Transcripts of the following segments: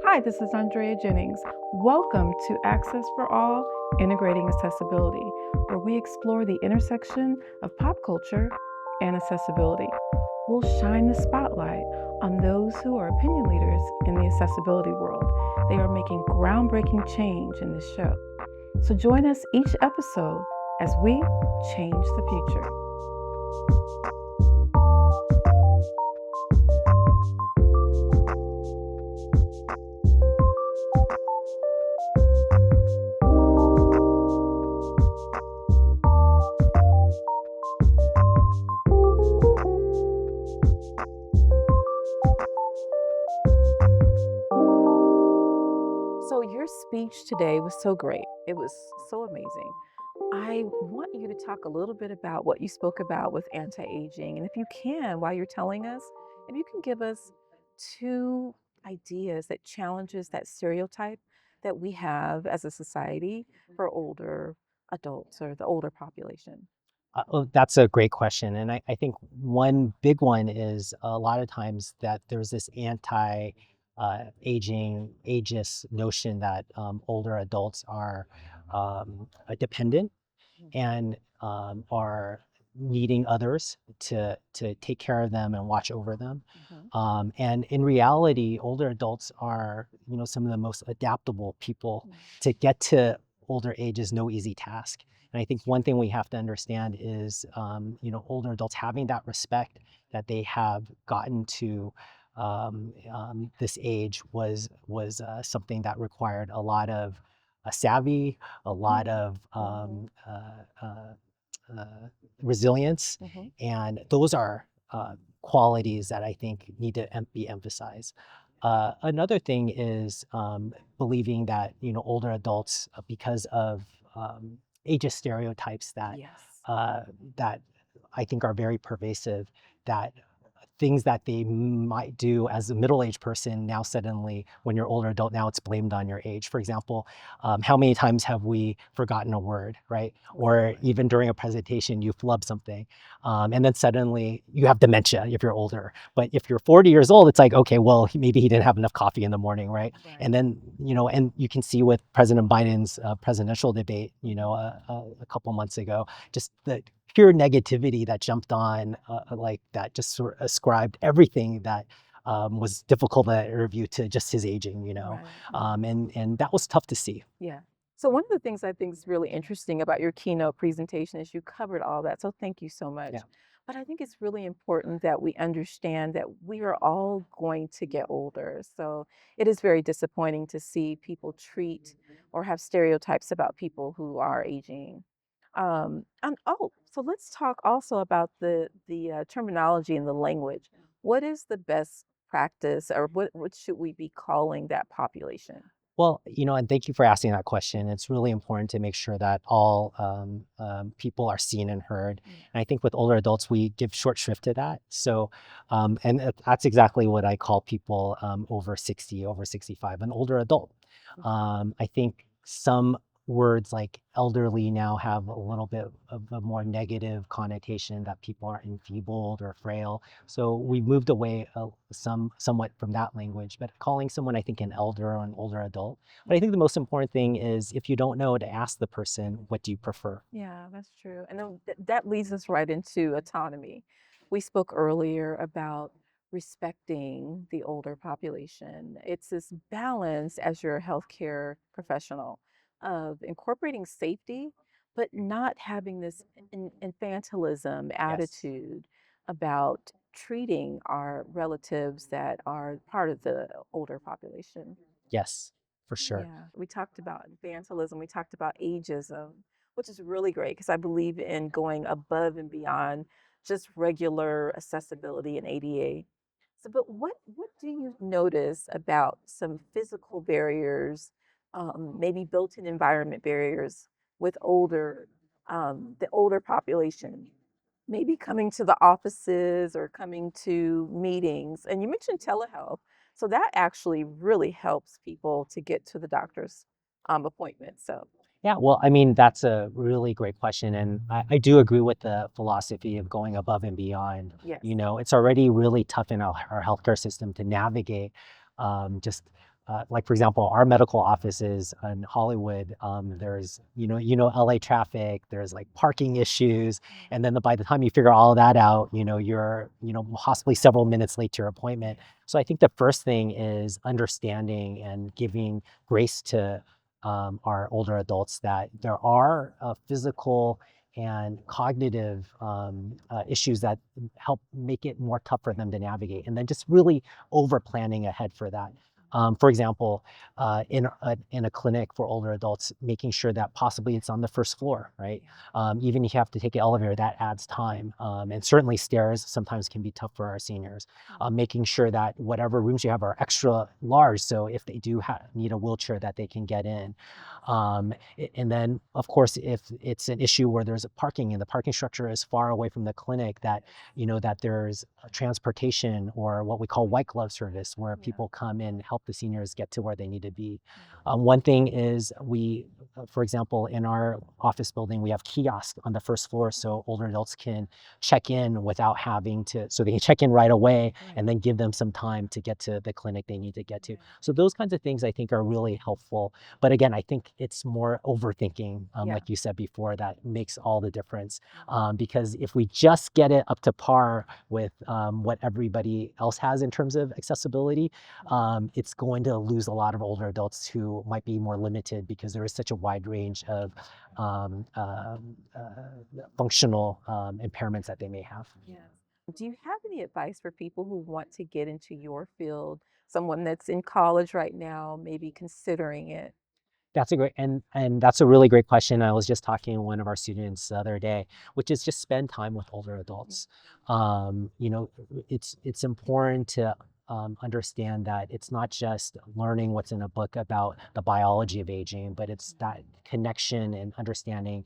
Hi, this is Andrea Jennings. Welcome to Access for All, Integrating Accessibility, where we explore the intersection of pop culture and accessibility. We'll shine the spotlight on those who are opinion leaders in the accessibility world. They are making groundbreaking change in this show. So join us each episode as we change the future. So, your speech today was so great. It was so amazing. I want you to talk a little bit about what you spoke about with anti aging. And if you can, while you're telling us, if you can give us two ideas that challenges that stereotype that we have as a society for older adults or the older population. That's a great question. And I think one big one is a lot of times that there's this aging, ageist notion that older adults are dependent and are needing others to take care of them and watch over them. And in reality, older adults are, some of the most adaptable people. To get to older age is no easy task. And I think one thing we have to understand is, older adults having that respect that they have gotten to this age was something that required a lot of savvy, a lot of resilience, and those are qualities that I think need to be emphasized. Another thing is believing that older adults, because of ageist stereotypes that Yes. that I think are very pervasive, that things that they might do as a middle-aged person now suddenly, when you're older adult, now it's blamed on your age. For example, how many times have we forgotten a word, right? Or even during a presentation, you flub something, and then suddenly you have dementia if you're older. But if you're 40 years old, it's like, okay, well, maybe he didn't have enough coffee in the morning, right? And then, and you can see with President Biden's presidential debate, a couple months ago, just the pure negativity that jumped on, like that just sort of ascribed everything that was difficult in that interview to just his aging, and that was tough to see. Yeah. So one of the things I think is really interesting about your keynote presentation is you covered all that. So thank you so much. Yeah. But I think it's really important that we understand that we are all going to get older. So it is very disappointing to see people treat or have stereotypes about people who are aging. So let's talk also about the terminology and the language. What is the best practice, or what should we be calling that population? Well, and thank you for asking that question. It's really important to make sure that all people are seen and heard. And I think with older adults, we give short shrift to that. So, that's exactly what I call people over 60, over 65, an older adult. I think some words like elderly now have a little bit of a more negative connotation, that people are enfeebled or frail. So we moved away somewhat from that language, but calling someone, I think, an elder or an older adult. But I think the most important thing is, if you don't know, to ask the person, what do you prefer? Yeah, that's true. And then that leads us right into autonomy. We spoke earlier about respecting the older population. It's this balance as your healthcare professional of incorporating safety, but not having this infantilism Yes. attitude about treating our relatives that are part of the older population. Yes, for sure. Yeah, we talked about infantilism, we talked about ageism, which is really great because I believe in going above and beyond just regular accessibility and ADA. So, but what do you notice about some physical barriers, maybe built-in environment barriers with the older population? Maybe coming to the offices or coming to meetings. And you mentioned telehealth. So that actually really helps people to get to the doctor's appointment. So, Yeah, well, I mean, that's a really great question. And I do agree with the philosophy of going above and beyond. yes. It's already really tough in our healthcare system to navigate just like for example, our medical offices in Hollywood, there's, LA traffic, there's like parking issues. And then by the time you figure all of that out, you're, possibly several minutes late to your appointment. So I think the first thing is understanding and giving grace to our older adults that there are physical and cognitive issues that help make it more tough for them to navigate. And then just really over planning ahead for that. For example, in a clinic for older adults, making sure that possibly it's on the first floor, right? Even if you have to take an elevator, that adds time. And certainly stairs sometimes can be tough for our seniors. Making sure that whatever rooms you have are extra large, so if they do need a wheelchair, that they can get in. And then, of course, if it's an issue where there's a parking and the parking structure is far away from the clinic, that that there's transportation or what we call white glove service, where people come and help the seniors get to where they need to be. One thing is for example, in our office building, we have kiosks on the first floor, so older adults can check in without having to, so they can check in right away and then give them some time to get to the clinic they need to get to. So those kinds of things I think are really helpful. But again, I think it's more overthinking, like you said before, that makes all the difference. Because if we just get it up to par with what everybody else has in terms of accessibility, it's going to lose a lot of older adults who might be more limited, because there is such a wide range of functional impairments that they may have. Yes. Do you have any advice for people who want to get into your field? Someone that's in college right now, maybe considering it? That's a great, and that's a really great question. I was just talking to one of our students the other day, which is just spend time with older adults. It's important to understand that it's not just learning what's in a book about the biology of aging, but it's that connection and understanding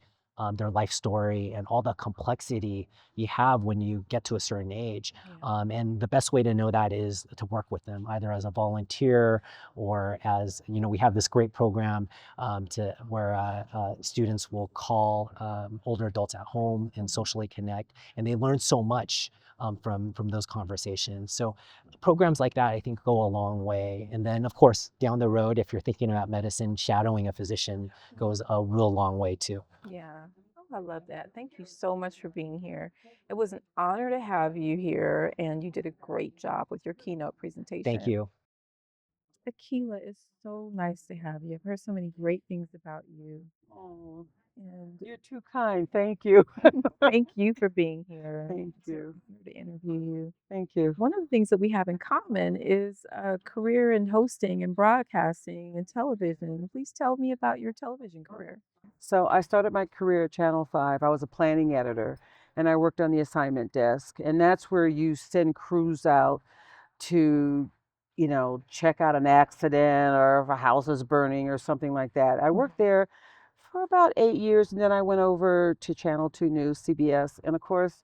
their life story and all the complexity you have when you get to a certain age. And the best way to know that is to work with them, either as a volunteer or as, we have this great program where students will call older adults at home and socially connect, and they learn so much from those conversations. So programs like that, I think, go a long way. And then, of course, down the road, if you're thinking about medicine, shadowing a physician goes a real long way too. Yeah. Oh, I love that. Thank you so much for being here. It was an honor to have you here, and you did a great job with your keynote Thank presentation. you. Akila, it's so nice to have you. I've heard so many great things about you. Oh, And you're too kind. Thank you. thank you for being here. Thank It's an you. honor to interview you. Thank you. One of the things that we have in common is a career in hosting and broadcasting and television. Please tell me about your television career. So I started my career at Channel 5. I was a planning editor and I worked on the assignment desk. And that's where you send crews out to, check out an accident or if a house is burning or something like that. I worked there for about 8 years, and then I went over to Channel 2 News, CBS. And of course,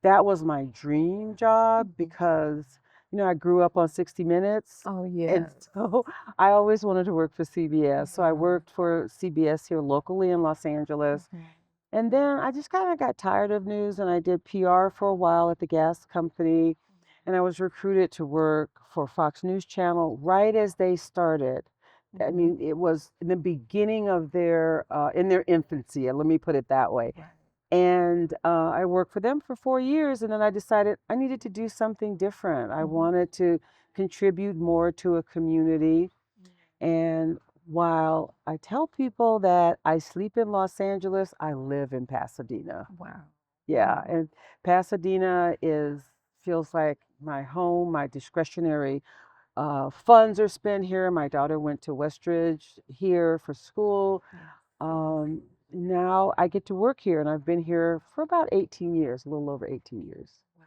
that was my dream job because, I grew up on 60 Minutes. Oh, And yes. so I always wanted to work for CBS. So I Wow. worked for CBS here locally in Los Angeles. Mhm. And then I just kind of got tired of news and I did PR for a while at the gas company. And I was recruited to work for Fox News Channel right as they started. I Mhm. mean, it was in the beginning of in their infancy, let me put it that way. Right. And I worked for them for 4 years, and then I decided I needed to do something different. I Mhm. wanted to contribute more to a community. And while I tell people that I sleep in Los Angeles, I live in Pasadena. Wow. Yeah, and Pasadena feels like my home. My discretionary funds are spent here. My daughter went to Westridge here for school. Yes. Um, Now I get to work here, and I've been here for about 18 years, a little over 18 years. Wow.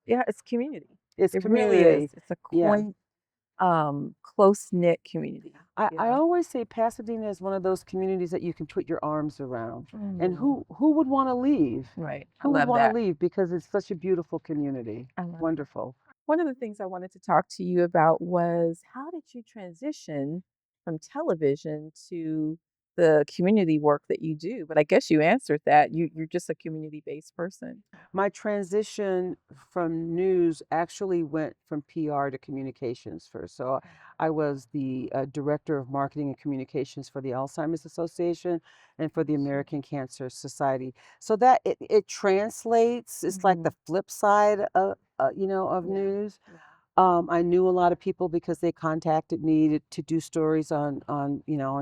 Yeah, it's community. It's It really is. community. It's a Yeah. quaint, close-knit community. I Yeah. always say Pasadena is one of those communities that you can put your arms around. And Mm. who would want to leave? Right. I Who would love want to that. leave because it's such a beautiful community. I love it. Wonderful. One of the things I wanted to talk to you about was how did you transition from television to the community work that you do, but I guess you answered that. You're just a community-based person. My transition from news actually went from PR to communications first. So I was the director of marketing and communications for the Alzheimer's Association and for the American Cancer Society. So that it translates. It's like the flip side of of Yeah. news. Yeah. I knew a lot of people because they contacted me to do stories on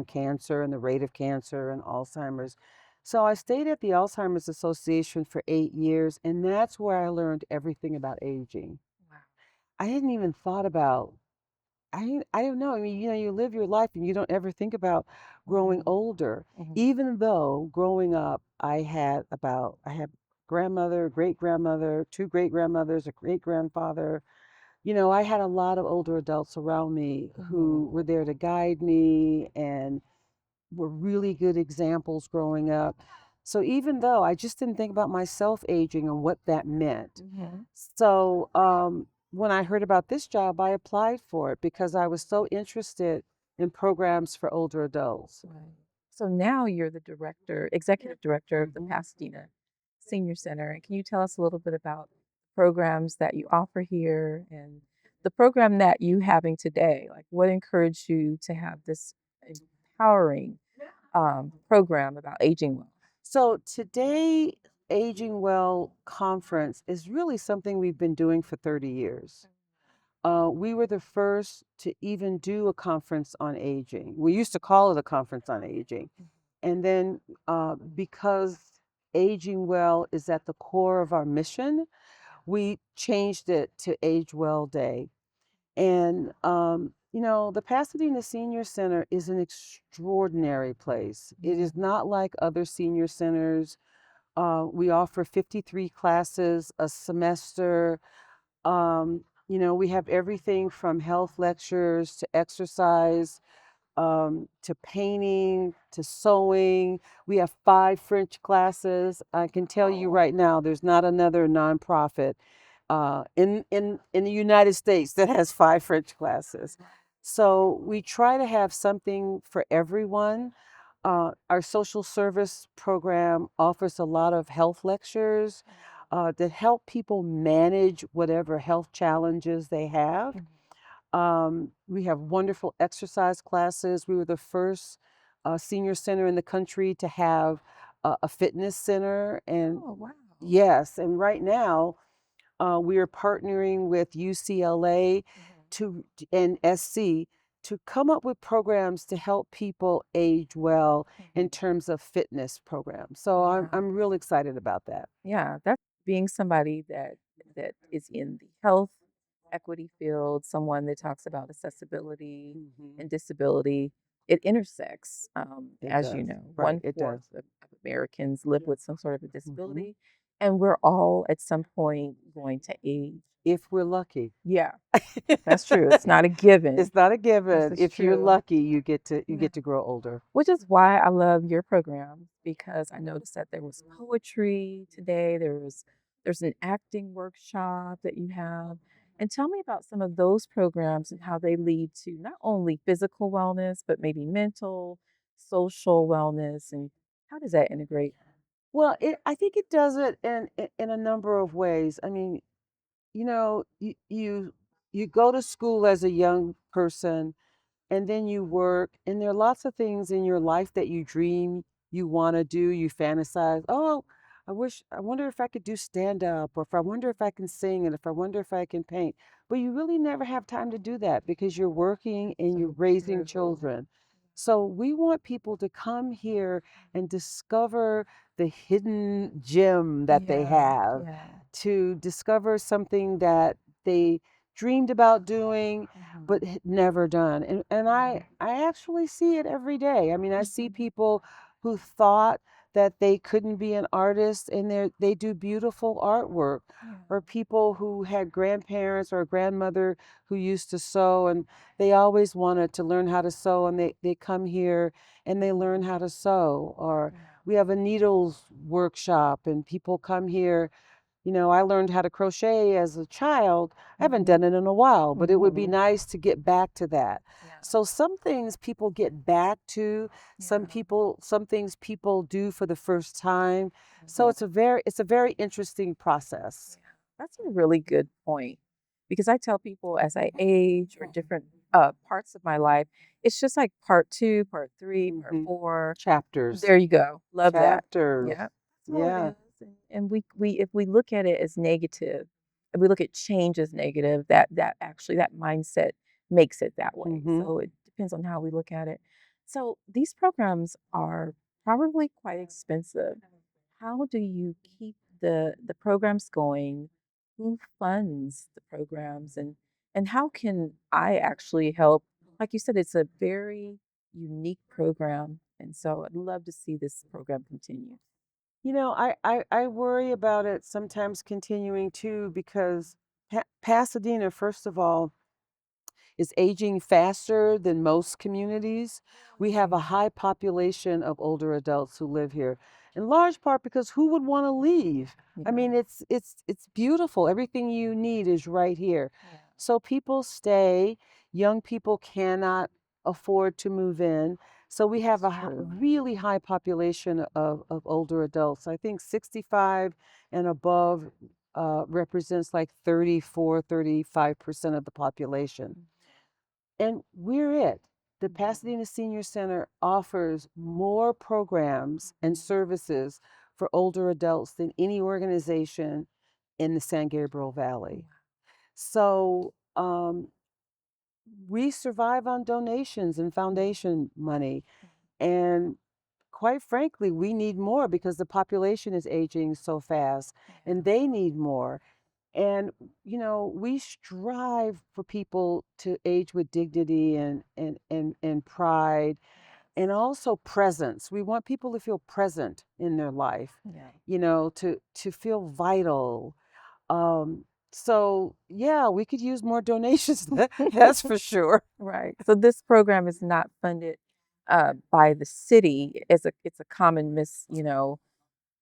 cancer and the rate of cancer and Alzheimer's. So I stayed at the Alzheimer's Association for 8 years, and that's where I learned everything about aging. Wow. I hadn't even thought about. I don't know. I mean, you live your life and you don't ever think about growing older. Even though growing up, I had grandmother, great grandmother, two great grandmothers, a great grandfather. I had a lot of older adults around me who were there to guide me and were really good examples growing up. So even though I just didn't think about myself aging and what that meant. So when I heard about this job, I applied for it because I was so interested in programs for older adults. Right. So now you're the executive director of the Pasadena Senior Center. And can you tell us a little bit about programs that you offer here and the program that you having today? Like what encouraged you to have this empowering program about aging well? So today, Aging Well Conference is really something we've been doing for 30 years. We were the first to even do a conference on aging. We used to call it a conference on aging. And then because aging well is at the core of our mission, we changed it to Age Well Day. And, the Pasadena Senior Center is an extraordinary place. It is not like other senior centers. We offer 53 classes a semester. We have everything from health lectures to exercise, to painting, to sewing. We have 5 French classes. I can tell you right now, there's not another nonprofit in the United States that has 5 French classes. So we try to have something for everyone. Our social service program offers a lot of health lectures that help people manage whatever health challenges they have. We have wonderful exercise classes. We were the first senior center in the country to have a fitness center. And Oh, wow. yes, and right now we are partnering with UCLA and SC to come up with programs to help people age well in terms of fitness programs. So I'm real excited about that. Yeah, that's being somebody that is in the health equity field, someone that talks about accessibility and disability. It intersects, It as you does. know, Right, one it fourth does. of Americans live with some sort of a Mhm. disability, and we're all at some point going to age. If we're lucky. Yeah, that's true. It's not a given. It's not a This given. is If you're true. lucky, you get to Yeah. grow older. Which is why I love your program because I noticed that there was poetry today. There's an acting workshop that you have. And tell me about some of those programs and how they lead to not only physical wellness, but maybe mental, social wellness, and how does that integrate? Well, I think it does it in a number of ways. I mean, you go to school as a young person and then you work, and there are lots of things in your life that you dream you want to do, you fantasize. Oh, I wonder if I could do stand up, or if I wonder if I can sing, and if I wonder if I can paint. But you really never have time to do that because you're working and you're raising children. So we want people to come here and discover the hidden gem that they have, Yeah. to discover something that they dreamed about doing but had never done. And I actually see it every day. I mean, I see people who thought that they couldn't be an artist and they do beautiful artwork, or people who had grandparents or a grandmother who used to sew and they always wanted to learn how to sew, and they come here and they learn how to sew. Or we have a needles workshop and people come here I learned how to crochet as a child. I haven't Mhm. done it in a while, but it would be Mhm. nice to get back to that. Yeah. So some things people get back to, Yeah. some things people do for the first time. So Mhm. it's a very interesting process. Yeah. That's a really good point because I tell people as I age or different parts of my life, it's just like part two, part three, part Hmm. four. Chapters, There you go. Love that. chapters. Yeah. That's all it Yeah. is. And we if we look at it as negative, if we look at change as negative, that actually that mindset makes it that way. Hmm. So it depends on how we look at it. So these programs are probably quite expensive. How do you keep the programs going? Who funds the programs and how can I actually help? Like you said, it's a very unique program. And so I'd love to see this program continue. I worry about it sometimes continuing too because Pasadena, first of all, is aging faster than most communities. We have a Really? high population of older adults who live here, in large part because who would want to leave? I Yeah. mean, it's beautiful. Everything you need is right here. Yeah. So people stay. Young people cannot afford to move in. So we have That's a true. really high population of older adults. I think 65 and above represents like 34, 35% of the population. And we're it. The Pasadena Senior Center offers more programs and services for older adults than any organization in the San Gabriel Valley. So we survive on donations and foundation money. And quite frankly, we need more because the population is aging so fast and they need more. And we strive for people to age with dignity and pride and also presence. We want people to feel present in their life, Yeah. to feel vital. Um, so yeah, we could use more donations. That's for sure. Right. So this program is not funded by the city. It's a common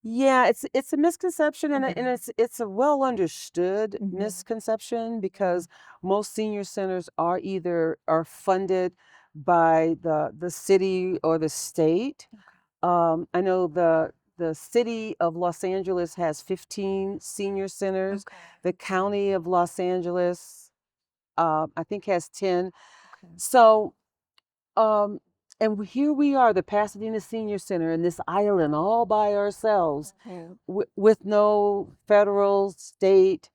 Yeah, it's a misconception and yeah. it's a well understood Hmm. misconception Yeah. because most senior centers are funded by the city or the state. I know the city of Los Angeles has 15 senior centers. Okay. The county of Los Angeles, I think, has 10. Okay. So um, and here we are, the Pasadena Senior Center, in this island all by ourselves Mhm. with no federal, state,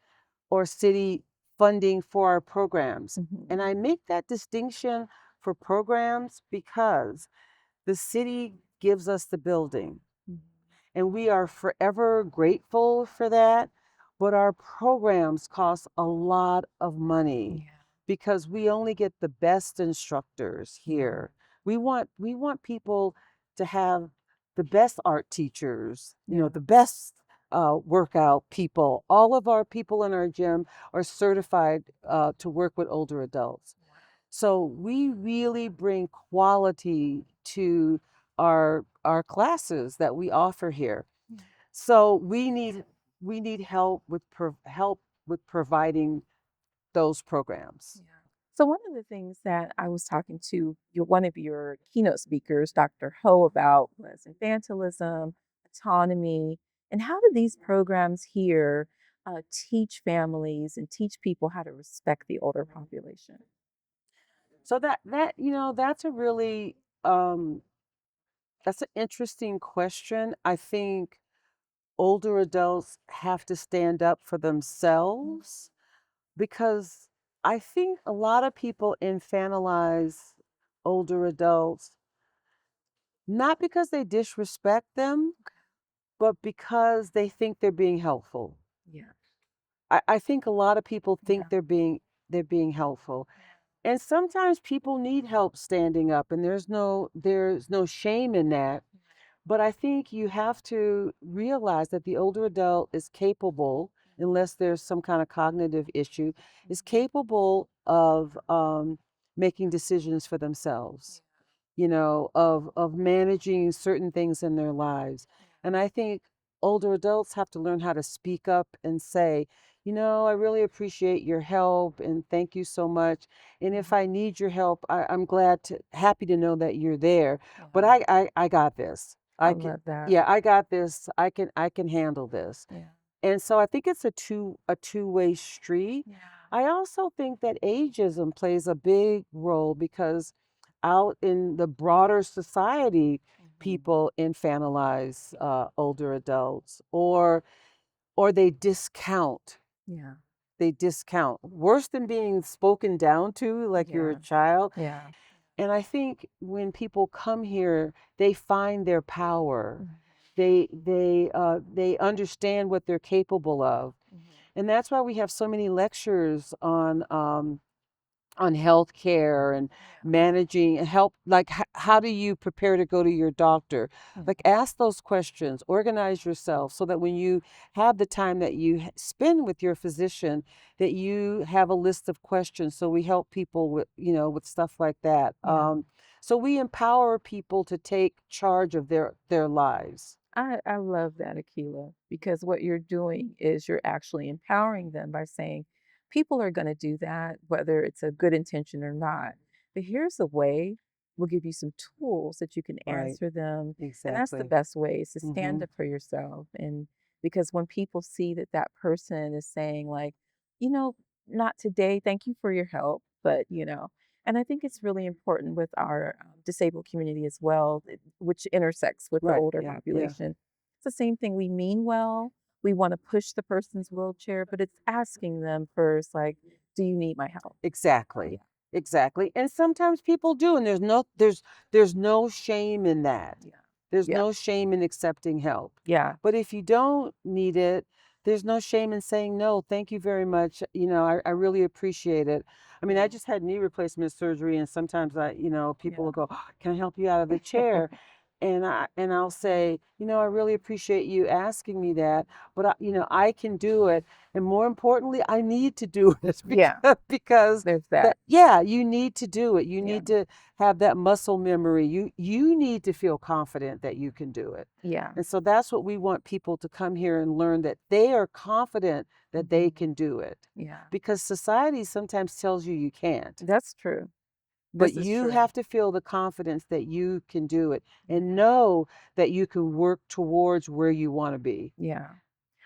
or city funding for our programs. And Mhm. I make that distinction for programs because the city gives us the building. Mhm. And we are forever grateful for that. But our programs cost a lot of money Yeah. because we only get the best instructors Yeah. here. We want people to have the best art teachers, Yeah. the best workout people. All of our people in our gym are certified to work with older adults. So we really bring quality to our classes that we offer here. Yeah. So we need help with providing those programs. Yeah. So one of the things that I was talking to one of your keynote speakers, Dr. Ho, about was infantilism, autonomy, and how do these programs here teach families and teach people how to respect the older population? So that's a really um, that's an interesting question. I think older adults have to stand up for themselves because I think a lot of people infantilize older adults not because they disrespect them, but because they think they're being helpful. Yeah. I think a lot of people think Yeah. they're being helpful. And sometimes people need help standing up and there's no shame in that. But I think you have to realize that the older adult is capable, unless there's some kind of cognitive issue, is capable of making decisions for themselves, of managing certain things in their lives. And I think older adults have to learn how to speak up and say, I really appreciate your help and thank you so much. And if I need your help, I'm happy to know that you're there. But Yeah. I got this. I I can, love that. yeah, I got this. I can handle this. Yeah. And so I think it's a two-way street. Yeah. I also think that ageism plays a big role because out in the broader society, people infantilize older adults, or they discount. Yeah. They discount worse than being spoken down to, like you're a Yeah. child. Yeah. And I think when people come here, they find their power. Mhm. They understand what they're capable of, Mhm. and that's why we have so many lectures on healthcare and Yeah. managing help. Like, how do you prepare to go to your doctor? Like, Mhm. ask those questions, organize yourself so that when you have the time that you spend with your physician, that you have a list of questions. So we help people with stuff like that. Yeah. So we empower people to take charge of their lives. I love that, Akila, because what you're doing is you're actually empowering them by saying people are going to do that, whether it's a good intention or not. But here's the way. We'll give you some tools that you can Right. answer them. And that's the Exactly. best way is to stand Mm-hmm. up for yourself. And because when people see that that person is saying, like, you know, not today, thank you for your help, but. And I think it's really important with our disabled community as well, which intersects with the Right. older Yeah. Yeah. population. It's the same thing. We mean well. We want to push the person's wheelchair, but it's asking them first, like, do you need my help? Exactly. Yeah. Exactly. And sometimes people do, and there's no shame in that. Yeah. There's Yeah. no shame in accepting help. Yeah. But if you don't need it, there's no shame in saying no. Thank you very much. I really appreciate it. I mean, I Yeah. just had knee replacement surgery, and sometimes people Yeah. will go, "Can I help you out of the chair?" And I'll say, I really appreciate you asking me that, but I can do it, and more importantly, I need to do it Yeah. because There's that, that. yeah, you need to do it. You Yeah. need to have that muscle memory. You need to feel confident that you can do it. Yeah. And so that's what we want people to come here and learn, that they are confident that they Mhm. can do it. Yeah. Because society sometimes tells you you can't. That's true. But This is you true. have to feel the confidence that you can do it Yeah. and know that you can work towards where you want to be. Yeah.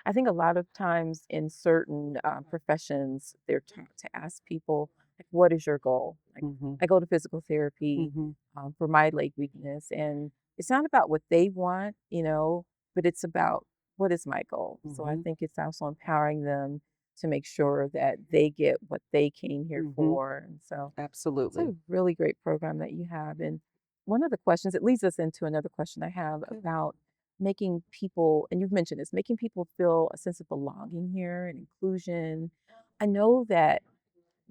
I think a lot of times in certain professions, they're taught to ask people, like, what is your goal? Like, Hmm. I go to physical therapy Hmm. for my leg weakness, and it's not about what they want, but it's about what is my goal. So I Hmm. think it's also empowering them to make sure that they get what they came here Hmm. for. And so it's a Absolutely. really great program that you have. And one of the questions, it leads us into another question I have about making people, and you've mentioned this, making people feel a sense of belonging here and inclusion. I know that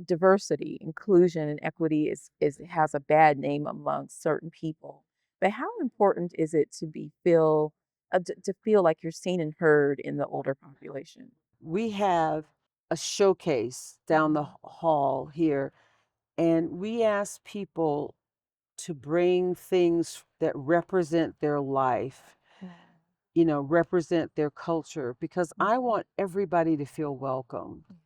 diversity, inclusion, and equity is has a bad name among certain people. But how important is it to feel like you're seen and heard in the older population? We have a showcase down the Mhm. hall here, and we ask people to bring things that represent their life, Mm. represent their culture, because I Mhm. want everybody to feel welcome. Yeah.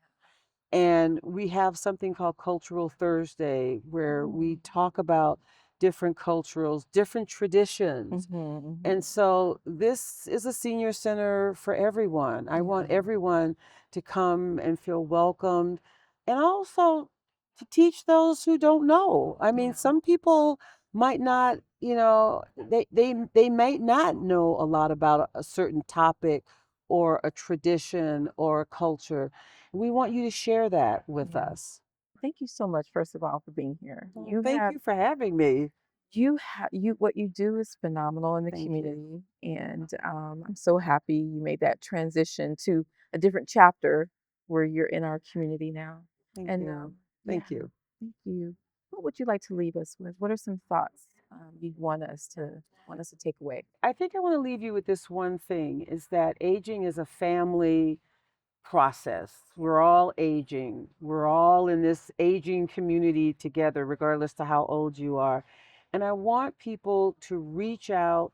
And we have something called Cultural Thursday, where we Mm. talk about different cultures, different traditions. Mhm, And mhm. so this is a senior center for everyone. I want Yeah. everyone to come and feel welcomed, and also to teach those who don't know. I mean, Yeah. some people might not, they might not know a lot about a certain topic or a tradition or a culture. We want you to share that with Yeah. us. Thank you so much, first of all, for being here. Well, thank you for having me. What you do is phenomenal in the Thank you. community, and I'm so happy you made that transition to a different chapter where you're in our community now. Thank And you. yeah, Thank you. thank you. What would you like to leave us with? What are some thoughts you want us to take away? I think I want to leave you with this one thing, is that aging is a family process. We're all aging. We're all in this aging community together, regardless to how old you are. And I want people to reach out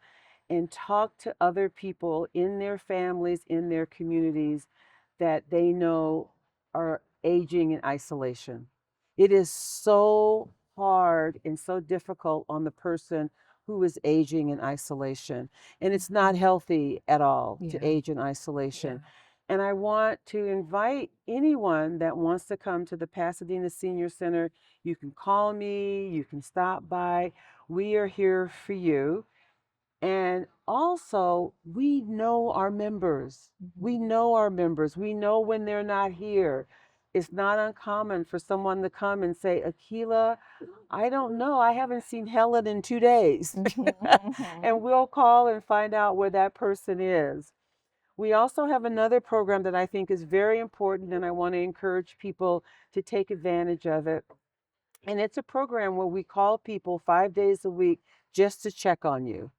and talk to other people in their families, in their communities that they know are aging in isolation. It is so hard and so difficult on the person who is aging in isolation. And it's not healthy at all to Yeah. age in isolation. And I want to invite anyone that wants to come to the Pasadena Senior Center. You can call me, you can stop by. We are here for you. And also, we know our members. We know our members. We know when they're not here. It's not uncommon for someone to come and say, Akila, I don't know. I haven't seen Helen in 2 days. And we'll call and find out where that person is. We also have another program that I think is very important, and I want to encourage people to take advantage of it. And it's a program where we call people 5 days a week just to check on you.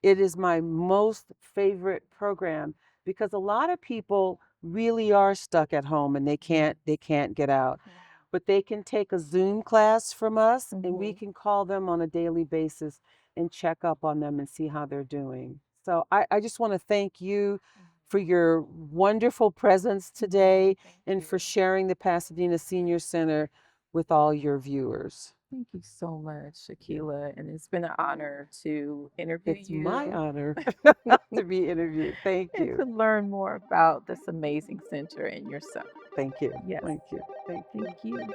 It is my most favorite program because a lot of people really are stuck at home and they can't get out. But they can take a Zoom class from us and we can call them on a daily basis and check up on them and see how they're doing. So I just want to thank you for your wonderful presence today and for sharing the Pasadena Senior Center with all your viewers. Thank you so much, Akila. And it's been an honor to interview It's you. my honor to be interviewed. Thank And you. to learn more about this amazing center and yourself. Thank you. Yes. Thank you. Thank you. Thank you.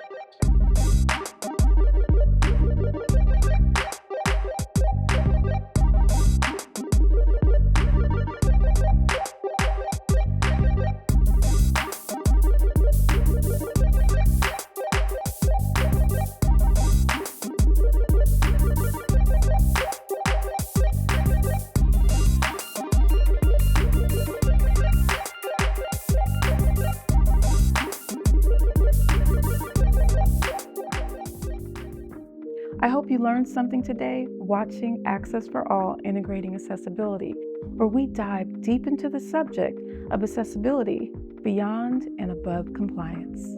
I hope you learned something today watching Access for All Integrating Accessibility, where we dive deep into the subject of accessibility beyond and above compliance.